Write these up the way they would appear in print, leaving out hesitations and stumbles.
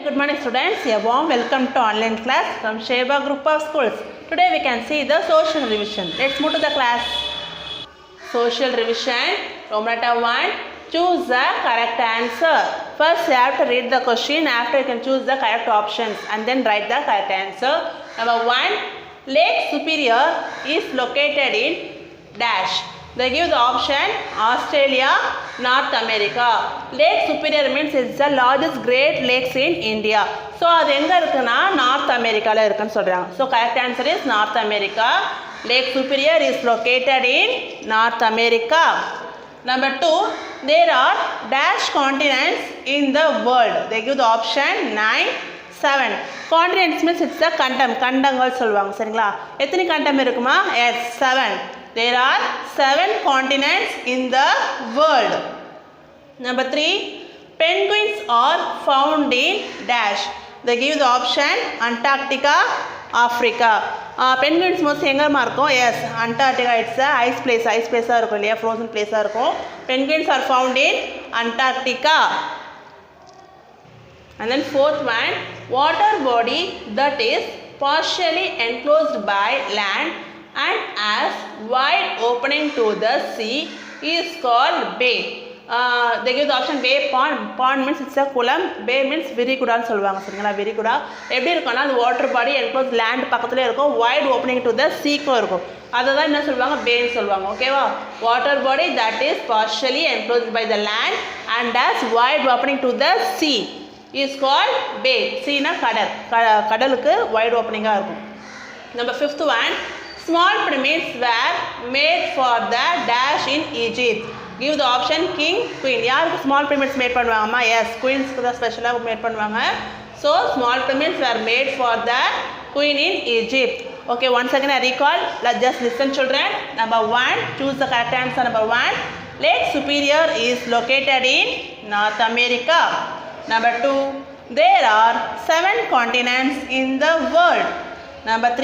Good morning students, a warm welcome to online class from Sheba Group of Schools. Today we can see the social revision. Let's move to the class. Social revision, Romanata 1, choose the correct answer. First you have to read the question, after you can choose the correct options and then write the correct answer. Number 1, Lake Superior is located in dash. They give the option Australia, North America. Lake Superior means it's the largest great lakes in India. So அது எங்க இருக்குன்னா North America ல இருக்குன்னு சொல்றாங்க. So correct answer is North America. Lake Superior is located in North America. Number 2, there are dash continents in the world. They give the option 9, 7. Continents means it's the கண்டங்கள் சொல்லுவாங்க சரிங்களா? எத்தனை கண்டம் இருக்குமா? Yes, 7. There are 7 continents in the world. Number 3, penguins are found in dash. They give the option Antarctica, Africa. Penguins mostly எங்கமா இருக்கும்? Yes, Antarctica. It's a ice place இருக்கும் இல்லையா? Frozen place இருக்கும். Penguins are found in Antarctica. And then fourth one, water body that is partially enclosed by land and as wide opening to the sea is called bay. They give the option bay. Pond means it's a kulam. Bay means விரிகுடான்னு சொல்லுவாங்க சரிங்களா? விரிகுடா எப்படி இருக்கும்னா அது water body enclose land பக்கத்துல இருக்கும், white opening to the சீக்கும் இருக்கும். அதுதான் என்ன சொல்லுவாங்க? பேன்னு சொல்லுவாங்க. ஓகேவா? Water body that is partially enclosed by the land and as wide opening to the sea is called bay. சீனா கடல், கடலுக்கு வைட் ஓப்பனிங்காக இருக்கும். Number 5th one, small pyramids were made for the dash in Egypt. Give the option king, queen. யாருக்கு small pyramids made பண்ணுவாங்கம்மா? Yes, queensக்கு தான் ஸ்பெஷலாக mat பண்ணுவாங்க. So small pyramids were made for the queen in Egypt. Okay, once again I recall. Let's just listen children. Number 1, choose the correct answer. Number 1, Lake Superior is located in North America. Number 2, there are 7 continents in the world. Number 3,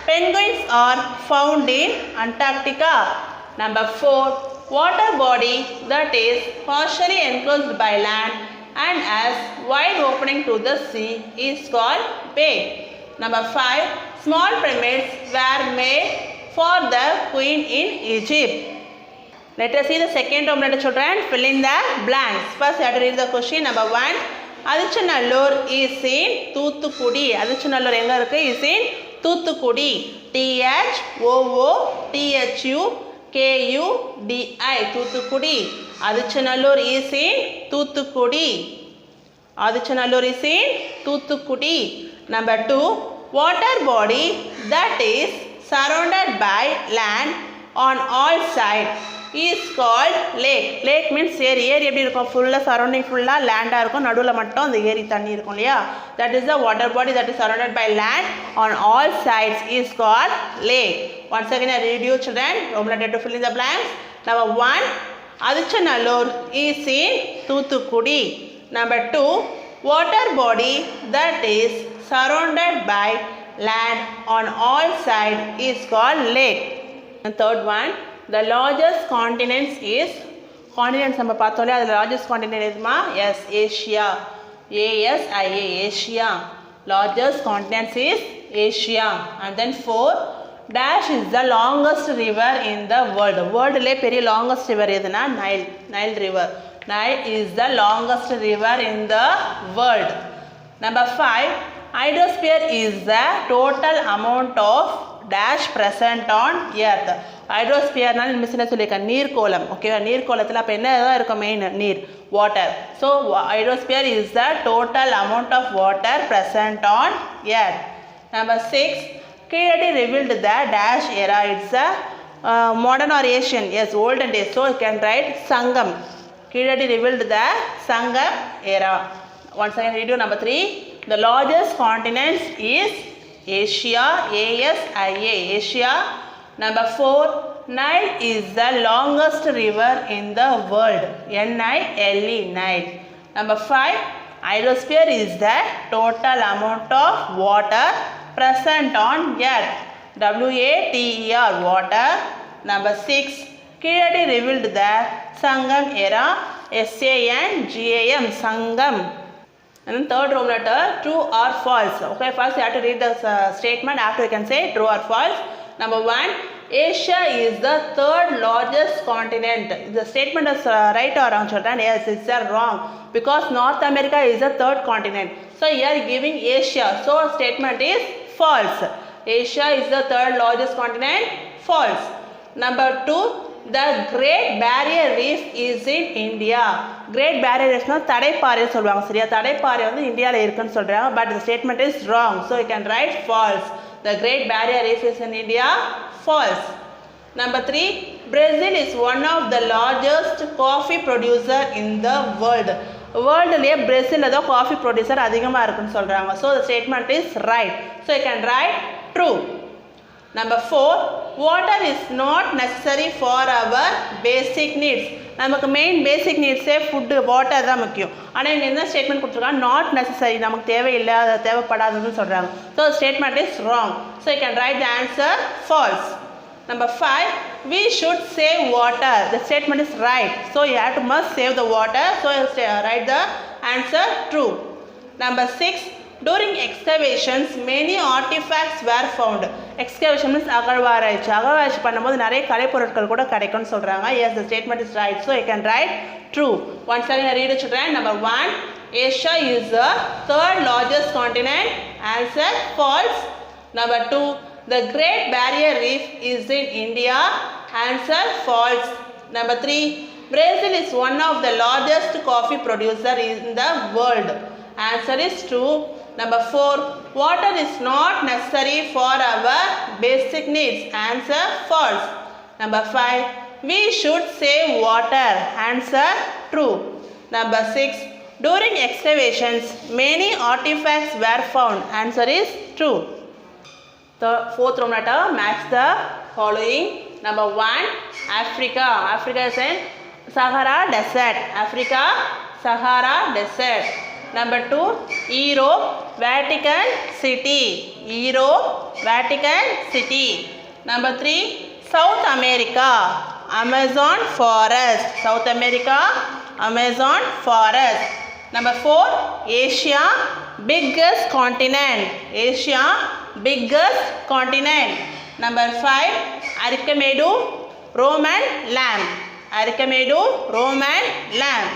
penguins are found in Antarctica. Number 4, water body that is partially enclosed by land and has wide opening to the sea is called bay. Number 5, small pyramids were made for the queen in Egypt. Let us see the second omelette children. Fill in the blanks. First you have to read the question. Number 1, Adichanallur is in Thuthukudi. Adichanallur எங்க இருக்கு? Is in Thuthukudi. THOOTHUKUDI. Thuthukudi. Adichanallur is in Thuthukudi. Adichanallur is in Thuthukudi. Number 2, water body that is surrounded by land on all sides is called lake. Lake means ஏரி. ஏரி எப்படி இருக்கும்? ஃபுல்லாக surrounding ஃபுல்லாக லேண்டாக இருக்கும், நடுவில் மட்டும் அந்த ஏரி தண்ணி இருக்கும் இல்லையா? That is the water body that is surrounded by land on all sides is called lake. Once again I read you children. Romanata to fill in the blanks. Number 1, Adichanallur is in Thuthukudi. Number 2, water body that is surrounded by land on all sides is called lake. And third one, the largest continents is continents நம்ம பார்த்தோம்ல, அது largest continent எதுமா? Yes, Asia. ASIA, Asia. Largest continents is Asia. And then 4, dash is the longest river in the world. Worldலே பெரிய longest river எதுனா? Nile river. Nile is the longest river in the world. Number 5, hydrosphere is the total amount of dash present on earth. ஹைட்ரோஸ்பியர்னால் மிஸ் என்ன சொல்லியிருக்கேன்? நீர்க்கோளம். ஓகேவா? நீர்க்கோளத்தில் அப்போ என்ன தான் இருக்கும்? மெயின் நீர், water. So hydrosphere is the total amount of water present on earth. Number 6, Keezhadi revealed the dash era. It's a modern or Asian? Yes, olden days. So you can write Sangam. Keezhadi revealed the Sangam era. Once again read you. Number 3, the largest continent is Asia. ASIA, Asia. Number 4, Nile is the longest river in the world. NILE, Nile. Number 5, hydrosphere is the total amount of water present on earth. WATER, water. Number 6, Kiyadi revealed the Sangam era. SANGAM, Sangam. And then third Roman letter, true or false. Okay, first you have to read the statement, after you can say true or false. Number 1, Asia is the third largest continent. The statement is right or wrong children? Yes, it's wrong, because North America is the third continent. So here giving Asia, so statement is false. Asia is the third largest continent. False. Number 2, the Great Barrier Reef is in India. Great Barrier Reef na தடைப்பாறை சொல்வாங்க சரியா, தடைப்பாறை வந்து இந்தியால இருக்குன்னு சொல்றாங்க, but the statement is wrong, so you can write false. The Great Barrier Reef is in India. False. Number 3, Brazil is one of the largest coffee producer in the world. வேர்ல்டுலேயே பிரேசிலில் தான் coffee producer அதிகமாக இருக்குன்னு சொல்கிறாங்க, so the statement is right, so you can write true. Number 4, water is not necessary for our basic needs. நமக்கு main பேசிக் நீட்ஸே food water தான் முக்கியம், ஆனால் இங்கே என்ன ஸ்டேட்மெண்ட் கொடுத்துருக்காங்க, நாட் நெசசரி, நமக்கு தேவையில்லை, அது தேவைப்படாதுன்னு சொல்கிறாங்க, so statement is wrong, so you can write the answer falls. Number 5, we should save water. The statement is right, so you have to must save the water, so you write the answer true. Number 6, during excavations many artifacts were found. Excavation means அகழ்வாராய்ச்சி, அகழ்வாராய்ச்சி பண்ணும்போது நிறைய கலைப்பொருட்கள் கூட கிடைக்கும்னு சொல்கிறாங்க. Yes, the statement is right, so you can write true. Once again I read it children. Number 1, Asia is the third largest continent. Answer false. Number 2, the Great Barrier Reef is in India. Answer false. Number 3, Brazil is one of the largest coffee producer in the world. Answer is true. Number 4, water is not necessary for our basic needs. Answer false. Number 5, we should save water. Answer true. Number 6, during excavations many artifacts were found. Answer is true. The fourth Roman letter, match the following. Number 1, Africa. Africa is in Sahara Desert. Africa, Sahara Desert. Number 2, Europe, Vatican City. Europe, Vatican City. Number 3, South America, Amazon Forest. South America, Amazon Forest. Number 4, Asia, biggest continent. Asia, biggest continent. Number 5, Archimedu, Roman lamp. Archimedu, Roman lamp.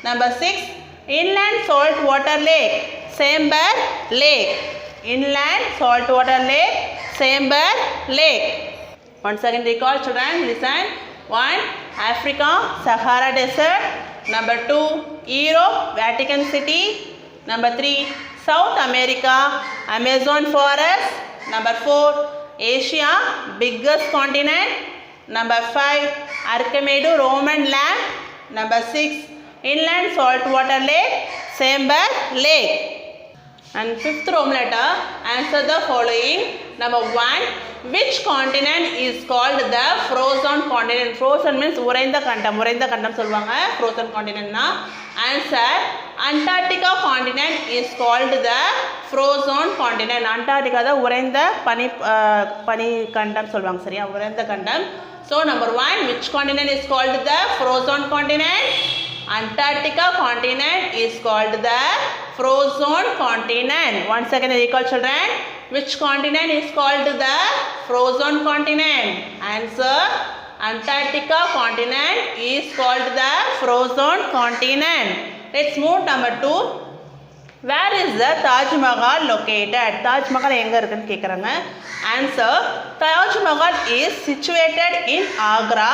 Number 6, inland saltwater lake, Sember Lake. Inland saltwater lake, Sember Lake. Once again recall children, listen. 1, Africa, Sahara Desert. Number 2, Europe, Vatican City. Number 3, South America, Amazon Forest. Number 4, Asia, biggest continent. Number 5, Archimedu, Roman lamp. Number 6, inland saltwater lake, Sember Lake. And fifth Roman letter, answer the following. Number 1, which continent is called the frozen continent? Frozen means உறைந்த கண்டம், உறைந்த கண்டம் சொல்வாங்க frozen continent na. Answer, Antarctica continent is called the frozen continent. Antarctica da உறைந்த பனி கண்டம் சொல்வாங்க சரியா, உறைந்த கண்டம். So number 1, which continent is called the frozen continent? Antarctica continent is called the frozen continent. Once again recall children, which continent is called the frozen continent? Answer, Antarctica continent is called the frozen continent. Let's move number 2. Where is the Taj Mahal located? Taj Mahal எங்க இருக்குன்னு கேக்குறாங்க. Answer, Taj Mahal is situated in Agra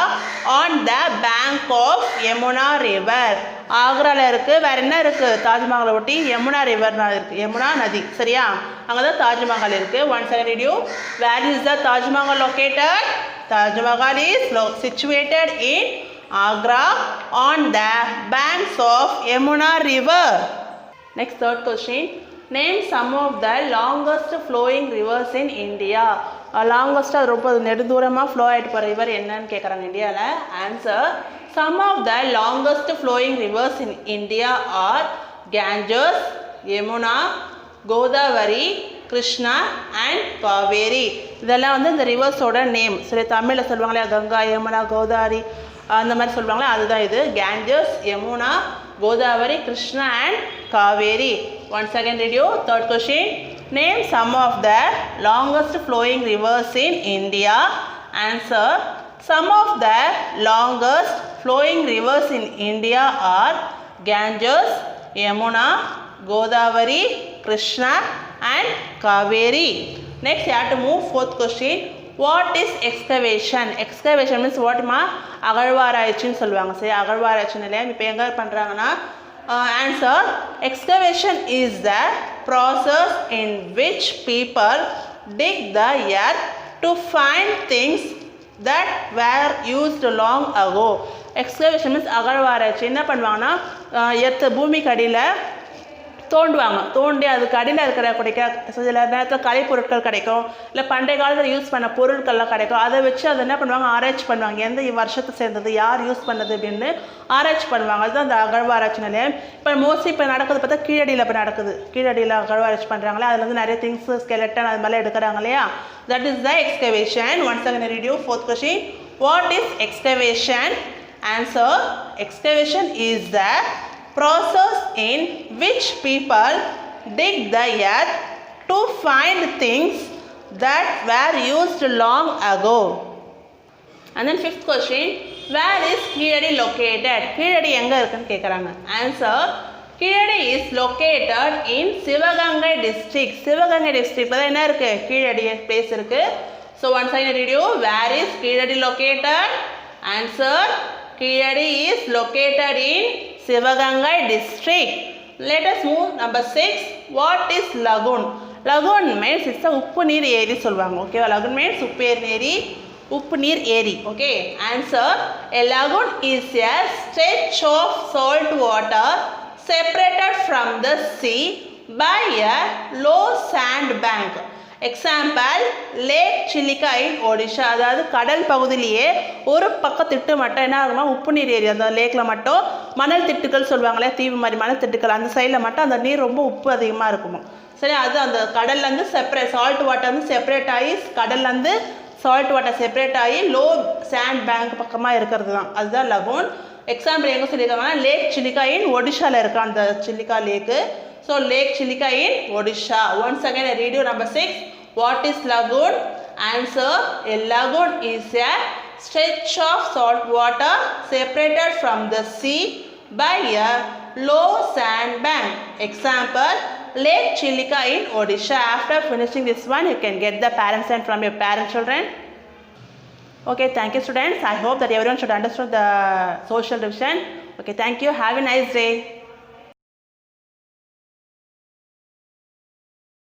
on the bank of Yamuna river. ஆக்ரால இருக்கு, வேற என்ன இருக்கு தாஜ்மஹாலை ஒட்டி? Yamuna river இருக்கு, யமுனா நதி சரியா, அங்கதான் தாஜ்மஹால் இருக்கு. Once I read you, where is the Taj Mahal located? Taj Mahal is situated in Agra on the banks of Yamuna river. Next third question, name some of the longest flowing rivers in India. Longest ரொம்ப நெடுந்தூரமா flow ஆயிட்டு போற river என்னன்னு கேக்குறாங்க இந்தியால. Answer, some of the longest flowing rivers in India are Ganges, Yamuna, Godavari, Krishna and Kaveri. இதெல்லாம் வந்து இந்த ரிவர்ஸோட name. சரி, தமிழ்ல சொல்வாங்களே கங்கா, யமுனா, கோதாவரி அந்த மாதிரி சொல்வாங்களே அதுதான் இது. Ganges, Yamuna, Godavari, Krishna and Kaveri. Once again read you. Third question. Name some of the longest flowing rivers in India. Answer. Some of the longest flowing rivers in India are Ganges, Yamuna, Godavari, Krishna and Kaveri. Next you have to move. Fourth question. What is excavation? Excavation means what ma? அகழ்வாராய்ச்சின்னு சொல்லுவாங்க. சரி, அகழ்வாராய்ச்சின்னு இல்லையா? இப்போ எங்கே பண்ணுறாங்கன்னா answer. Excavation is the process in which people dig the earth to find things that were used long ago. Excavation means அகழ்வாராய்ச்சி. என்ன பண்ணுவாங்கன்னா பூமிக்கு அடியில் தோண்டுவாங்க. தோண்டி அதுக்கு அடியில் இருக்கிற சில நேரத்தில் கலைப்பொருட்கள் கிடைக்கும், இல்லை பண்டைய காலத்தில் யூஸ் பண்ண பொருட்கள்லாம் கிடைக்கும். அதை வச்சு அதை என்ன பண்ணுவாங்க, ஆராய்ச்சி பண்ணுவாங்க. எந்த வருஷத்தை சேர்ந்தது, யார் யூஸ் பண்ணது அப்படின்னு ஆராய்ச்சி பண்ணுவாங்க. அதுதான் அந்த அகழ்வாராய்ச்சி நிலையம். இப்போ மோஸ்ட்லி இப்போ நடக்குது பார்த்தா கீழடியில் இப்போ நடக்குது. கீழடியில் அகழ்வாராய்ச்சி பண்ணுறாங்களே, அதில் வந்து நிறைய திங்ஸ் ஸ்கெலட்டன் அது மாதிரிலாம் எடுக்கிறாங்க இல்லையா? That is the excavation. Once again read you. Fourth question. What is excavation? Answer. Excavation is the process in which people dig the earth to find things that were used long ago. And then fifth question. Where is Keeladi located? Keeladi எங்க இருக்குன்னு கேக்குறாங்க. Answer. Keeladi is located in Sivagangai district. Sivagangai district ல என்ன இருக்கு? Keeladi place இருக்கு. So once I read you. Where is Keeladi located? Answer. Keeladi is located in Sivagangai district. Let us move number 6. What is lagoon? Lagoon means it's a uppu neer eri solvaanga. Okay, lagoon means uppu neer eri. Okay, answer. A lagoon is a stretch of salt water separated from the sea by a low sand bank. Example lake Chilika in Odisha. அதாவது கடல் பகுதியிலேயே ஒரு பக்கத்திட்டு மட்டும் என்ன ஆகுமா, உப்பு நீர் ஏரி. அந்த லேக்கில் மட்டும் மணல் திட்டுக்கள் சொல்லுவாங்களே, தீவு மாதிரி மணல் திட்டுக்கள், அந்த சைடில் மட்டும் அந்த நீர் ரொம்ப உப்பு அதிகமாக இருக்குமா. சரி, அது அந்த கடல்லேருந்து செப்பரேட் சால்ட் வாட்டர் வந்து செப்பரேட் ஆகி கடல்லேருந்து சால்ட் வாட்டர் செப்பரேட் ஆகி லோ சாண்ட் பேங்க் பக்கமாக இருக்கிறது தான், அதுதான் லகூன். எக்ஸாம்பிள் எங்கே சொல்லியிருக்காங்கன்னா லேக் சிலிக்கா இன் ஒடிஷாவில் இருக்க அந்த silica lakh. So Lake Chilika in Odisha. Once again I read you number 6. What is lagoon? Answer. A lagoon is a stretch of salt water separated from the sea by a low sand bank. Example Lake Chilika in Odisha. After finishing this one you can get the parents and from your parent children. Okay, thank you students. I hope that everyone should understand the social division. Okay, thank you. Have a nice day.